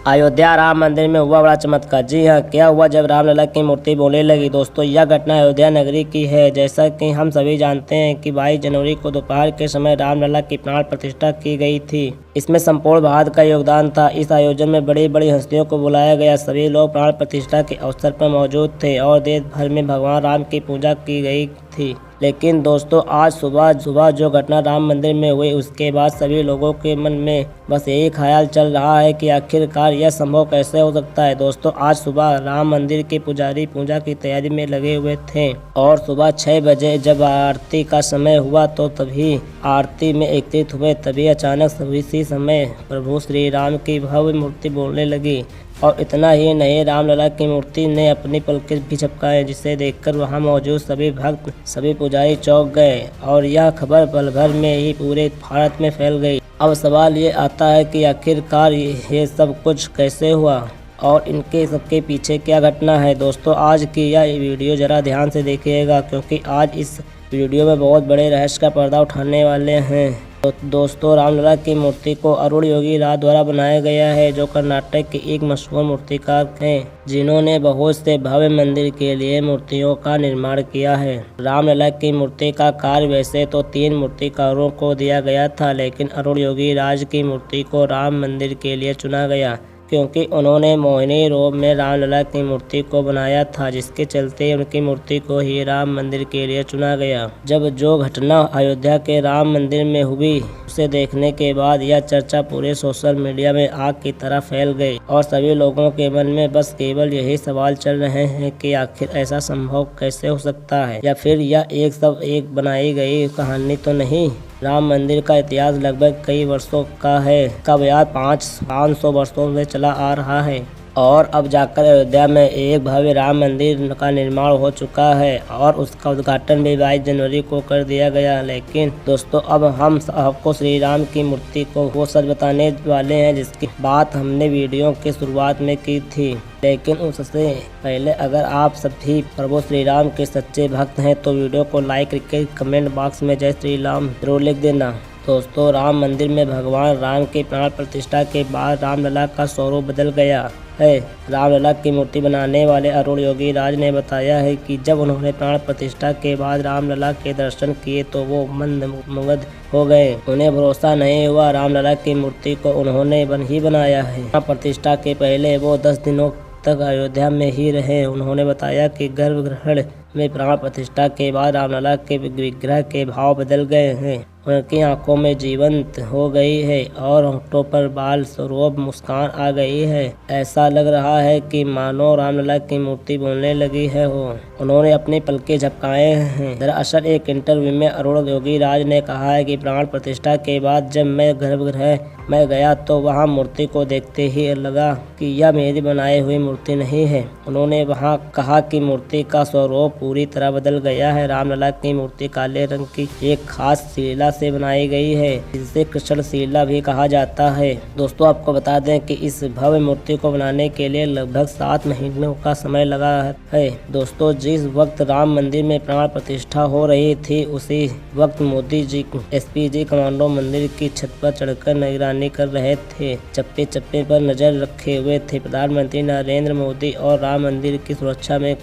अयोध्या राम मंदिर में हुआ बड़ा चमत्कार। जी हाँ, क्या हुआ जब रामलला की मूर्ति बोलने लगी। दोस्तों, यह घटना अयोध्या नगरी की है। जैसा कि हम सभी जानते हैं कि 22 जनवरी को दोपहर के समय रामलला की प्राण प्रतिष्ठा की गई थी। इसमें संपूर्ण भारत का योगदान था। इस आयोजन में बड़ी बड़ी हस्तियों को बुलाया गया। सभी लोग प्राण प्रतिष्ठा के अवसर पर मौजूद थे और देश भर में भगवान राम की पूजा की गई थी। लेकिन दोस्तों, आज सुबह जो घटना राम मंदिर में हुई, उसके बाद सभी लोगों के मन में बस यही ख्याल चल रहा है कि आखिरकार यह संभव कैसे हो सकता है। दोस्तों, आज सुबह राम मंदिर के पुजारी पूजा की तैयारी में लगे हुए थे और सुबह 6 बजे जब आरती का समय हुआ तो तभी आरती में एकत्रित हुए। तभी अचानक इसी समय प्रभु श्री राम की भव्य मूर्ति बोलने लगी। और इतना ही नहीं, रामलला की मूर्ति ने अपनी पलकें भी झपकाए, जिसे देखकर वहां मौजूद सभी भक्त, सभी पुजारी चौंक गए और यह खबर पल भर में ही पूरे भारत में फैल गई। अब सवाल ये आता है कि आखिरकार ये सब कुछ कैसे हुआ और इनके सबके पीछे क्या घटना है। दोस्तों, आज की यह वीडियो जरा ध्यान से देखिएगा, क्योंकि आज इस वीडियो में बहुत बड़े रहस्य का पर्दा उठाने वाले हैं। तो दोस्तों, रामलला की मूर्ति को अरुण योगी राज द्वारा बनाया गया है, जो कर्नाटक के एक मशहूर मूर्तिकार हैं, जिन्होंने बहुत से भव्य मंदिर के लिए मूर्तियों का निर्माण किया है। रामलला की मूर्ति का कार्य वैसे तो 3 मूर्तिकारों को दिया गया था, लेकिन अरुण योगी राज की मूर्ति को राम मंदिर के लिए चुना गया, क्योंकि उन्होंने मोहिनी रूप में रामलला की मूर्ति को बनाया था, जिसके चलते उनकी मूर्ति को ही राम मंदिर के लिए चुना गया। जब जो घटना अयोध्या के राम मंदिर में हुई, उसे देखने के बाद यह चर्चा पूरे सोशल मीडिया में आग की तरह फैल गई और सभी लोगों के मन में बस केवल यही सवाल चल रहे हैं कि आखिर ऐसा संभव कैसे हो सकता है, या फिर यह एक बनाई गई कहानी तो नहीं। राम मंदिर का इतिहास लगभग कई वर्षों का है। कब यार 500 वर्षों से चला आ रहा है और अब जाकर अयोध्या में एक भव्य राम मंदिर का निर्माण हो चुका है और उसका उद्घाटन भी 22 जनवरी को कर दिया गया। लेकिन दोस्तों, अब हम आपको श्री राम की मूर्ति को वो सच बताने वाले हैं जिसकी बात हमने वीडियो की शुरुआत में की थी। लेकिन उससे पहले अगर आप सभी प्रभु श्री राम के सच्चे भक्त हैं तो वीडियो को लाइक करके कमेंट बॉक्स में जय श्री राम जरूर लिख देना। दोस्तों, राम मंदिर में भगवान राम की प्राण प्रतिष्ठा के बाद रामलला का स्वरूप बदल गया है। रामलला की मूर्ति बनाने वाले अरुण योगी राज ने बताया है कि जब उन्होंने प्राण प्रतिष्ठा के बाद रामलला के दर्शन किए तो वो मंत्रमुग्ध हो गए। उन्हें भरोसा नहीं हुआ। रामलला की मूर्ति को उन्होंने ही बनाया है। प्राण प्रतिष्ठा के पहले वो 10 दिनों तक अयोध्या में ही रहे। उन्होंने बताया कि गर्भगृह में प्राण प्रतिष्ठा के बाद रामलला के विग्रह के भाव बदल गए हैं। उनकी आंखों में जीवंत हो गई है और होठों पर बाल स्वरूप मुस्कान आ गई है। ऐसा लग रहा है कि मानो रामलला की मूर्ति बोलने लगी है हो। उन्होंने अपनी पलकें झपकाए हैं। दरअसल एक इंटरव्यू में अरुण योगी राज ने कहा है कि प्राण प्रतिष्ठा के बाद जब मैं गर्भगृह में गया तो वहां मूर्ति को देखते ही लगा कि यह मेरी बनाई हुई मूर्ति नहीं है। उन्होंने वहां कहा कि मूर्ति का स्वरूप पूरी तरह बदल गया है। रामलला की मूर्ति काले रंग की एक खास शिला से बनाई गई है, जिसे कृष्ण शिला भी कहा जाता है। दोस्तों, आपको बता दें कि इस भव्य मूर्ति को बनाने के लिए लगभग 7 महीनों का समय लगा है। दोस्तों, जिस वक्त राम मंदिर में प्राण प्रतिष्ठा हो रही थी, उसी वक्त मोदी जी एसपीजी कमांडो मंदिर की छत पर चढ़कर निगरानी कर रहे थे। चप्पे चप्पे पर नजर रखे हुए थे। प्रधानमंत्री नरेंद्र मोदी और राम मंदिर की सुरक्षा में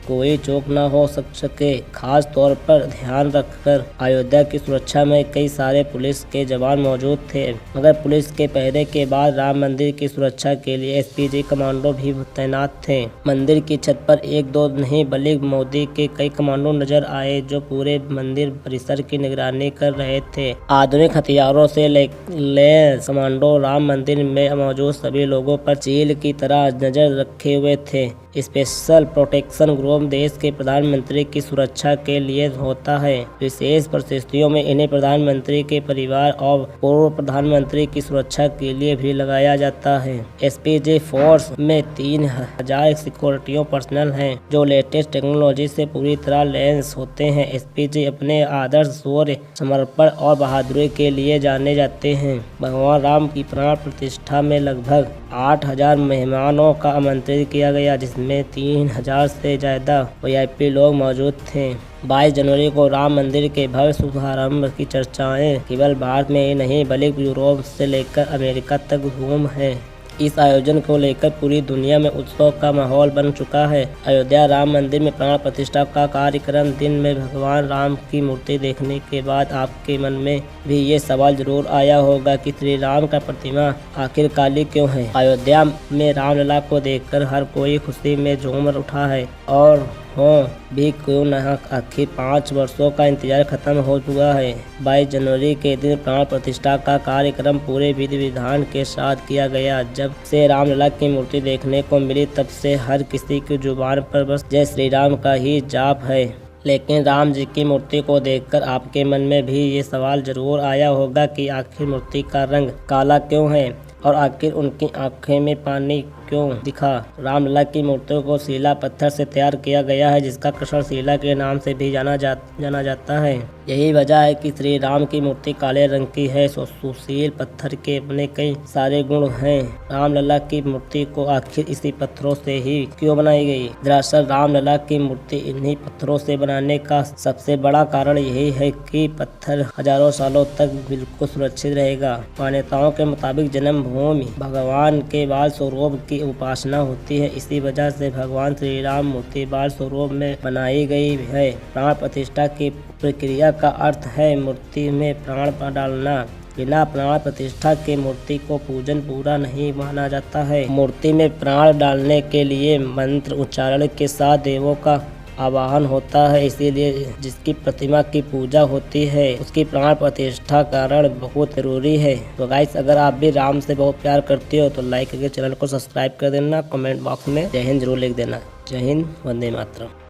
कोई चूक न हो सके। खास तौर पर ध्यान रखकर अयोध्या की सुरक्षा में कई सारे पुलिस के जवान मौजूद थे। मगर पुलिस के पहरे के बाद राम मंदिर की सुरक्षा के लिए एसपीजी कमांडो भी तैनात थे। मंदिर की छत पर 1-2 नहीं बल्कि मोदी के कई कमांडो नजर आए, जो पूरे मंदिर परिसर की निगरानी कर रहे थे। आधुनिक हथियारों से लैस कमांडो राम मंदिर में मौजूद सभी लोगों पर चील की तरह नजर रखे हुए थे। स्पेशल प्रोटेक्शन ग्रुप देश के प्रधानमंत्री की सुरक्षा के लिए होता है। विशेष परिस्थितियों में इन्हें प्रधानमंत्री के परिवार और पूर्व प्रधानमंत्री की सुरक्षा के लिए भी लगाया जाता है। एसपीजी फोर्स में 3000 सिक्योरिटी पर्सनल हैं, जो लेटेस्ट टेक्नोलॉजी से पूरी तरह लैस होते हैं। एसपीजी अपने आदर्श, शौर्य, समर्पण और बहादुरी के लिए जाने जाते हैं। भगवान राम की प्राण प्रतिष्ठा में लगभग 8000 मेहमानों का आमंत्रित किया गया, जिसमें 3000 से ज्यादा वीआईपी लोग मौजूद थे। 22 जनवरी को राम मंदिर के भव्य शुभारंभ की चर्चाएं केवल भारत में ही नहीं बल्कि यूरोप से लेकर अमेरिका तक धूम है। इस आयोजन को लेकर पूरी दुनिया में उत्सव का माहौल बन चुका है। अयोध्या राम मंदिर में प्राण प्रतिष्ठा का कार्यक्रम दिन में भगवान राम की मूर्ति देखने के बाद आपके मन में भी ये सवाल जरूर आया होगा कि श्री राम का प्रतिमा आखिर काली क्यों है। अयोध्या में रामलला को देखकर हर कोई खुशी में झूम उठा है और हो भी क्यों न, आखिर 5 वर्षों का इंतजार खत्म हो चुका है। 22 जनवरी के दिन प्राण प्रतिष्ठा का कार्यक्रम पूरे विधि विधान के साथ किया गया। जब से रामलला की मूर्ति देखने को मिली तब से हर किसी की जुबान पर बस जय श्री राम का ही जाप है। लेकिन राम जी की मूर्ति को देखकर आपके मन में भी ये सवाल जरूर आया होगा कि आखिर मूर्ति का रंग काला क्यों है और आखिर उनकी आंखें में पानी क्यों दिखा। रामलला की मूर्तियों को शिला पत्थर से तैयार किया गया है, जिसका कृष्ण शिला के नाम से भी जाना जाता है। यही वजह है कि श्री राम की मूर्ति काले रंग की है। सुशील पत्थर के अपने कई सारे गुण हैं। रामलला की मूर्ति को आखिर इसी पत्थरों से ही क्यों बनाई गई? दरअसल रामलला की मूर्ति इन्हीं पत्थरों से बनाने का सबसे बड़ा कारण यही है कि पत्थर हजारों सालों तक बिल्कुल सुरक्षित रहेगा। मान्यताओं के मुताबिक जन्मभूमि भगवान के बाल स्वरूप की उपासना होती है। इसी वजह से भगवान श्री राम मूर्ति बाल स्वरूप में बनाई गई है। प्राण प्रतिष्ठा की प्रक्रिया का अर्थ है मूर्ति में प्राण डालना। बिना प्राण प्रतिष्ठा के मूर्ति को पूजन पूरा नहीं माना जाता है। मूर्ति में प्राण डालने के लिए मंत्र उच्चारण के साथ देवों का आवाहन होता है, इसीलिए जिसकी प्रतिमा की पूजा होती है उसकी प्राण प्रतिष्ठा कारण बहुत जरूरी है। तो गाइस, अगर आप भी राम से बहुत प्यार करते हो तो लाइक करके चैनल को सब्सक्राइब कर देना। कमेंट बॉक्स में जय हिंद जरूर लिख देना। जय हिंद, वंदे मातरम।